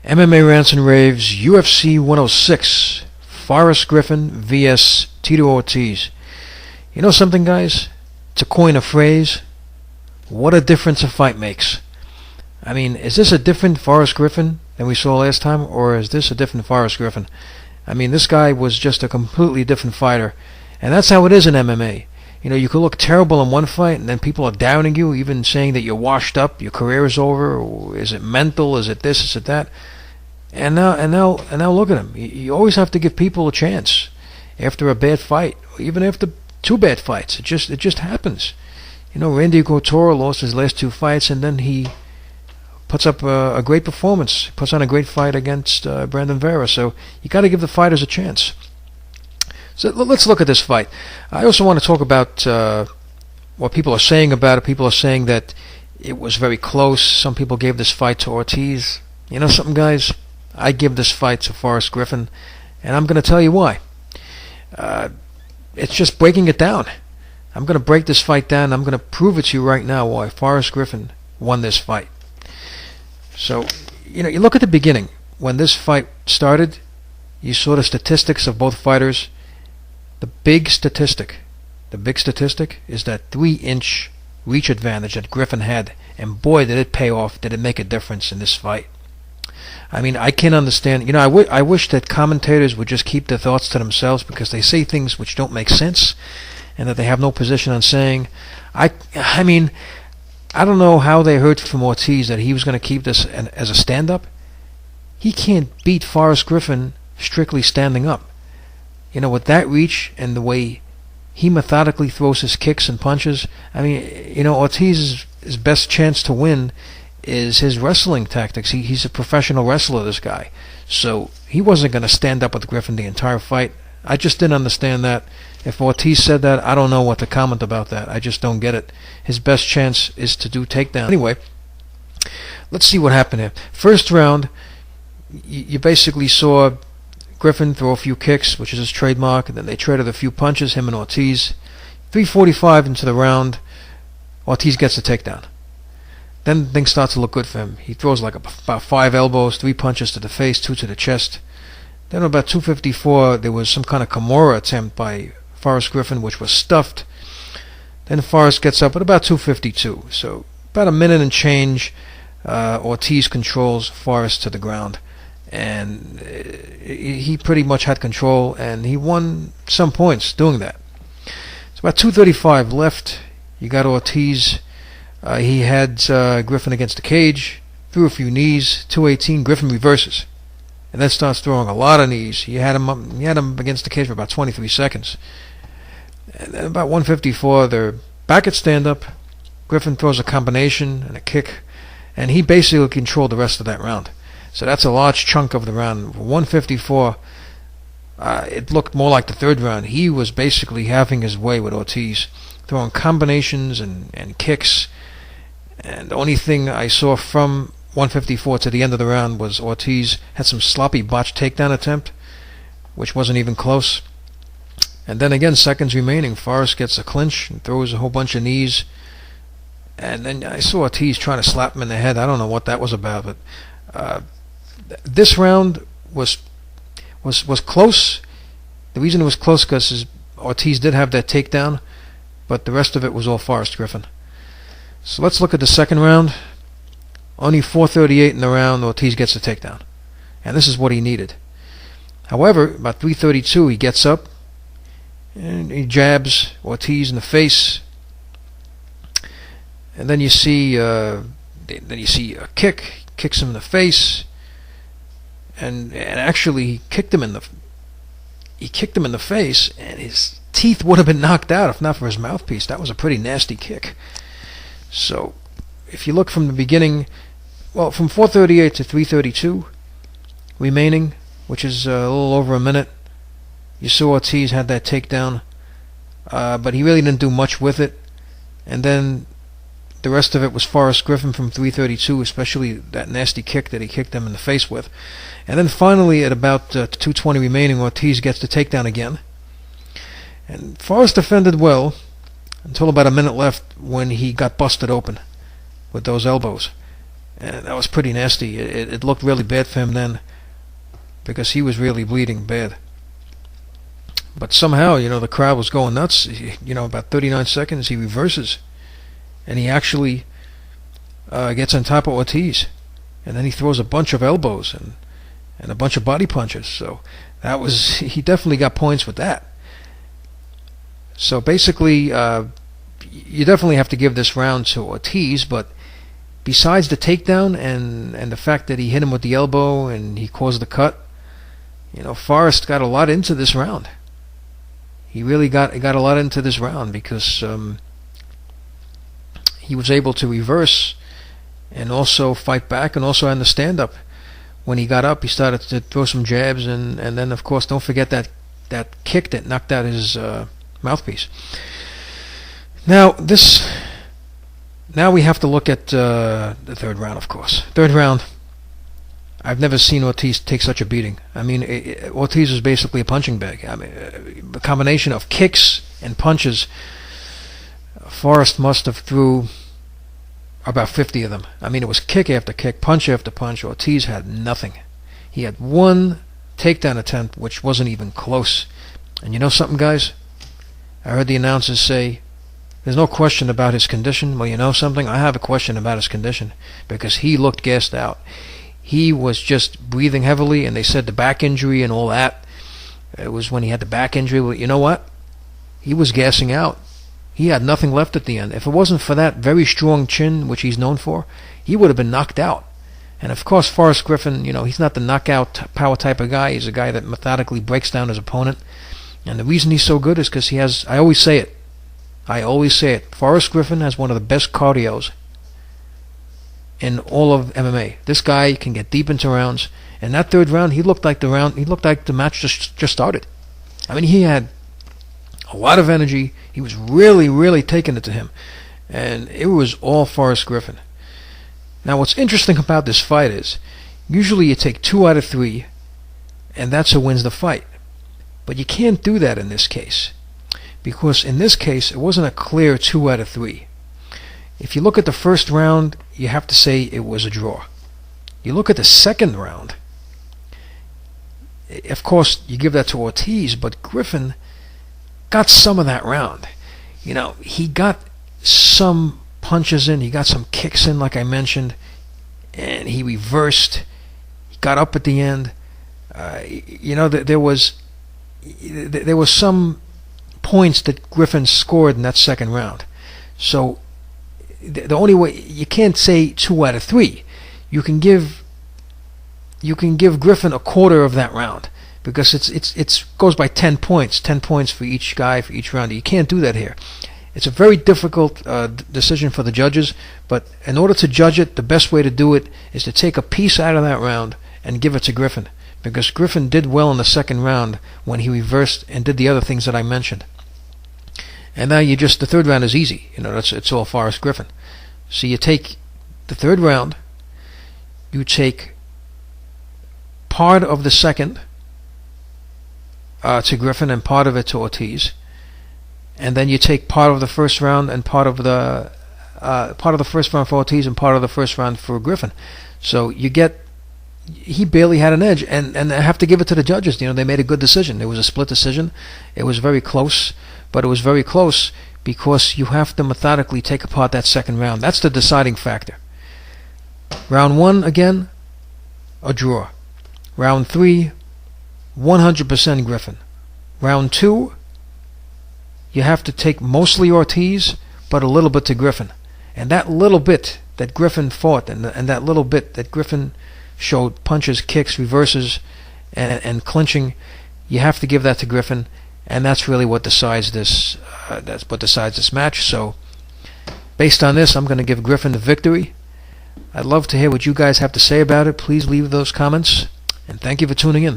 MMA Rants and Raves, UFC 106, Forrest Griffin vs. Tito Ortiz. You know something, guys? To coin a phrase, what a difference a fight makes. I mean, is this a different Forrest Griffin than we saw last time, or is this a different Forrest Griffin? I mean, this guy was just a completely different fighter, and that's how it is in MMA. You know, you could look terrible in one fight, and then people are downing you, even saying that you're washed up, your career is over, or is it mental, is it this, is it that? And now look at him. You always have to give people a chance after a bad fight, even after two bad fights. It just happens. You know, Randy Couture lost his last two fights, and then he puts up a great performance, puts on a great fight against Brandon Vera. So you got to give the fighters a chance. So let's look at this fight. I also want to talk about what people are saying about it. People are saying that it was very close. Some people gave this fight to Ortiz. You know something, guys? I give this fight to Forrest Griffin, and I'm going to tell you why. It's just breaking it down. I'm going to break this fight down. I'm going to prove it to you right now why Forrest Griffin won this fight. So, you know, you look at the beginning. When this fight started, you saw the statistics of both fighters. The big statistic is that 3-inch reach advantage that Griffin had, and boy, did it pay off. Did it make a difference in this fight? I mean, I can't understand. You know, I wish that commentators would just keep their thoughts to themselves, because they say things which don't make sense and that they have no position on saying. I mean, I don't know how they heard from Ortiz that he was going to keep this as a stand-up. He can't beat Forrest Griffin strictly standing up. You know, with that reach and the way he methodically throws his kicks and punches, I mean, you know, Ortiz's best chance to win is his wrestling tactics. He's a professional wrestler, this guy. So he wasn't going to stand up with Griffin the entire fight. I just didn't understand that. If Ortiz said that, I don't know what to comment about that. I just don't get it. His best chance is to do takedown. Anyway, let's see what happened here. First round, you basically saw Griffin throw a few kicks, which is his trademark, and then they traded a few punches, him and Ortiz. 3:45 into the round, Ortiz gets a takedown. Then things start to look good for him. He throws like about 5 elbows, 3 punches to the face, 2 to the chest. Then about 2:54, there was some kind of Kimura attempt by Forrest Griffin, which was stuffed. Then Forrest gets up at about 2:52. So about a minute and change, Ortiz controls Forrest to the ground. And he pretty much had control, and he won some points doing that. So about 2:35 left. You got Ortiz. He had Griffin against the cage, threw a few knees. 2:18, Griffin reverses, and then starts throwing a lot of knees. He had him against the cage for about 23 seconds. And then about 1:54, they're back at stand-up. Griffin throws a combination and a kick, and he basically controlled the rest of that round. So that's a large chunk of the round. 1:54, it looked more like the third round. He was basically having his way with Ortiz, throwing combinations and kicks. And the only thing I saw from 1:54 to the end of the round was Ortiz had some sloppy botched takedown attempt, which wasn't even close. And then again, seconds remaining, Forrest gets a clinch and throws a whole bunch of knees. And then I saw Ortiz trying to slap him in the head. I don't know what that was about, but this round was close. The reason it was close because Ortiz did have that takedown, but the rest of it was all Forrest Griffin. So let's look at the second round. Only 4:38 in the round, Ortiz gets a takedown. And this is what he needed. However, about 3:32, he gets up and he jabs Ortiz in the face. And then you see a kick, kicks him in the face. And actually he kicked him in the face, and his teeth would have been knocked out if not for his mouthpiece. That was a pretty nasty kick. So if you look from the beginning, well, from 4:38 to 3:32 remaining, which is a little over a minute, you saw Ortiz had that takedown, but he really didn't do much with it. And then the rest of it was Forrest Griffin from 3:32, especially that nasty kick that he kicked him in the face with. And then finally, at about 2:20 remaining, Ortiz gets the takedown again. And Forrest defended well until about a minute left, when he got busted open with those elbows. And that was pretty nasty. It looked really bad for him then, because he was really bleeding bad. But somehow, the crowd was going nuts. About 39 seconds, he reverses, and he actually gets on top of Ortiz, and then he throws a bunch of elbows and a bunch of body punches. So he definitely got points with that. So basically, you definitely have to give this round to Ortiz, but besides the takedown and the fact that he hit him with the elbow and he caused the cut, Forrest got a lot into this round. He really got a lot into this round because he was able to reverse and also fight back, and also on the stand-up. When he got up, he started to throw some jabs, and then, of course, don't forget that kick that knocked out his mouthpiece. Now we have to look at the third round, of course. Third round, I've never seen Ortiz take such a beating. I mean, Ortiz was basically a punching bag. I mean, the combination of kicks and punches, Forrest must have threw about 50 of them. I mean, it was kick after kick, punch after punch. Ortiz had nothing. He had one takedown attempt, which wasn't even close. And you know something, guys? I heard the announcers say, there's no question about his condition. Well, you know something? I have a question about his condition, because he looked gassed out. He was just breathing heavily, and they said the back injury and all that. It was when he had the back injury. Well, you know what? He was gassing out. He had nothing left at the end. If it wasn't for that very strong chin, which he's known for, he would have been knocked out. And of course, Forrest Griffin, he's not the knockout power type of guy. He's a guy that methodically breaks down his opponent. And the reason he's so good is because he has, I always say it, Forrest Griffin has one of the best cardios in all of MMA. This guy can get deep into rounds. And that third round, he looked like the match just started. I mean, he had a lot of energy. He was really, really taking it to him. And it was all Forrest Griffin. Now, what's interesting about this fight is, usually you take 2 out of 3, and that's who wins the fight. But you can't do that in this case, because in this case, it wasn't a clear 2 out of 3. If you look at the first round, you have to say it was a draw. You look at the second round, of course, you give that to Ortiz, but Griffin got some of that round. He got some punches in, he got some kicks in, like I mentioned, and he reversed. He got up at the end. There was some points that Griffin scored in that second round. So the only way, you can't say 2 out of 3. You can give Griffin a quarter of that round, because it goes by 10 points for each guy for each round. You can't do that here. It's a very difficult decision for the judges, but in order to judge it, the best way to do it is to take a piece out of that round and give it to Griffin, because Griffin did well in the second round when he reversed and did the other things that I mentioned. And now the third round is easy. It's all Forrest Griffin. So you take the third round, you take part of the second to Griffin and part of it to Ortiz, and then you take part of the first round and part of the first round for Ortiz and part of the first round for Griffin. So he barely had an edge, and I have to give it to the judges. They made a good decision. It was a split decision. It was very close, but it was very close because you have to methodically take apart that second round. That's the deciding factor. Round 1, again, a draw. Round 3, 100% Griffin. Round 2, you have to take mostly Ortiz, but a little bit to Griffin. And that little bit that Griffin fought, and that little bit that Griffin showed punches, kicks, reverses, and clinching, you have to give that to Griffin, and that's really what decides this. That's what decides this match. So, based on this, I'm going to give Griffin the victory. I'd love to hear what you guys have to say about it. Please leave those comments, and thank you for tuning in.